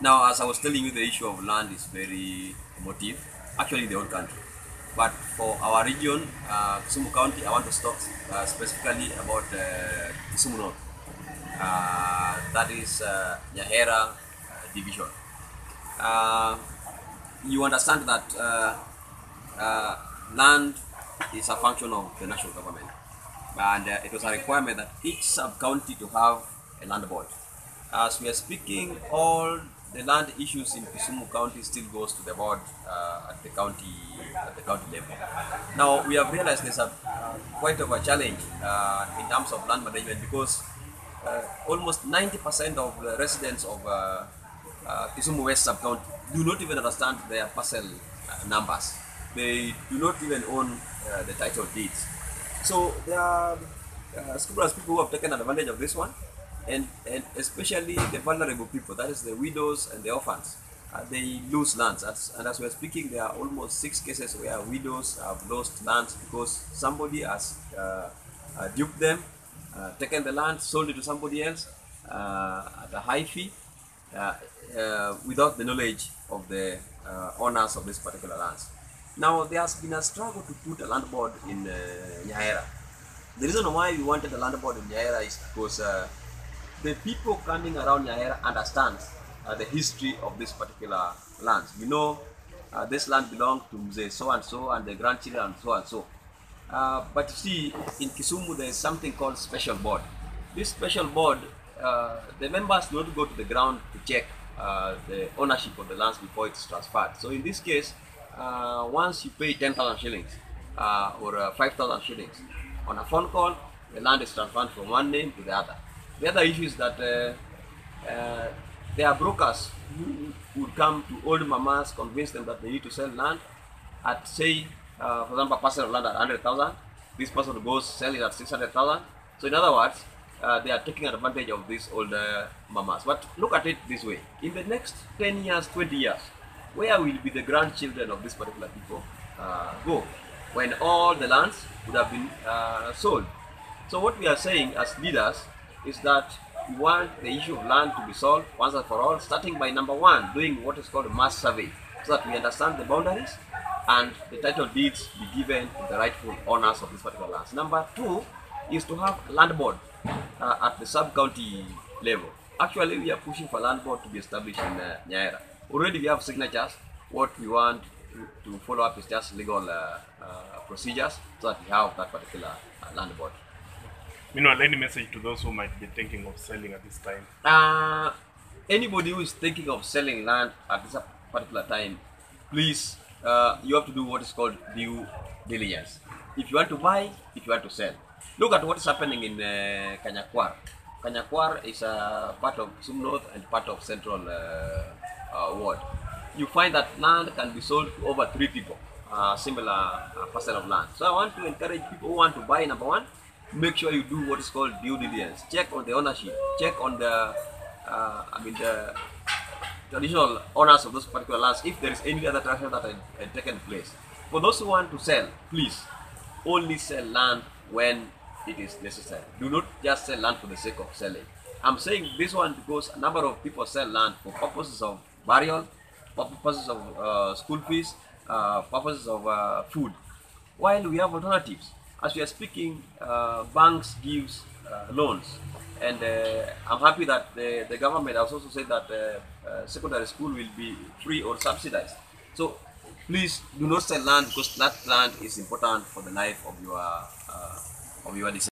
Now, as I was telling you, the issue of land is very emotive, actually in the whole country. But for our region, Kisumu County, I want to talk specifically about Kisumu North. That is Nyahera division. Uh, you understand that land is a function of the national government, and it was a requirement that each sub-county to have a land board. As we are speaking, all the land issues in Kisumu County still goes to the board at the county level. Now we have realized there's a quite of a challenge in terms of land management because almost 90% of the residents of Kisumu West sub-county do not even understand their parcel numbers. They do not even own the title deeds. So there are scrupulous people who have taken advantage of this one, and especially the vulnerable people, that is the widows and the orphans. They lose lands, and as we are speaking, there are almost 6 cases where widows have lost lands because somebody has duped them, taken the land, sold it to somebody else at a high fee without the knowledge of the owners of this particular lands. Now, there has been a struggle to put a land board in Nyahera. The reason why we wanted a land board in Nyahera is because the people coming around Nyahera understand the history of this particular land. We know this land belongs to Mzee so and so and the grandchildren and so and so. But you see, in Kisumu there is something called special board. This special board, the members do not go to the ground to check the ownership of the lands before it's transferred. So in this case, once you pay 10,000 shillings or 5,000 shillings on a phone call, the land is transferred from one name to the other. The other issue is that there are brokers who would come to old mamas, convince them that they need to sell land at, say, for example, a parcel of land at 100,000. This person goes sell it at 600,000. So in other words, they are taking advantage of these older mamas. But look at it this way: in the next 10 years, 20 years, where will be the grandchildren of these particular people go when all the lands would have been sold? So what we are saying as leaders is that we want the issue of land to be solved once and for all, starting by number 1, doing what is called a mass survey, so that we understand the boundaries and the title deeds be given to the rightful owners of this particular lands. Number 2 is to have a land board at the sub-county level. Actually, we are pushing for land board to be established in Nyahera. Already we have signatures. What we want to follow up is just legal procedures so that we have that particular land board. Meanwhile, any message to those who might be thinking of selling at this time? Anybody who is thinking of selling land at this particular time, please, you have to do what is called due diligence. If you want to buy, if you want to sell. Look at what is happening in Kanyakwar. Kanyakwar is a part of Kisumu North and part of Central Ward. You find that land can be sold to over 3 people, similar parcel of land. So I want to encourage people who want to buy, number 1, make sure you do what is called due diligence. Check on the ownership. Check on the, the traditional owners of those particular lands, if there is any other transaction that had taken place. For those who want to sell, please only sell land when it is necessary. Do not just sell land for the sake of selling. I'm saying this one because a number of people sell land for purposes of burial, purposes of school fees, purposes of food, while we have alternatives. As we are speaking, banks gives loans, and I'm happy that the government has also said that secondary school will be free or subsidized. So please do not sell land, because that land is important for the life of your descendants.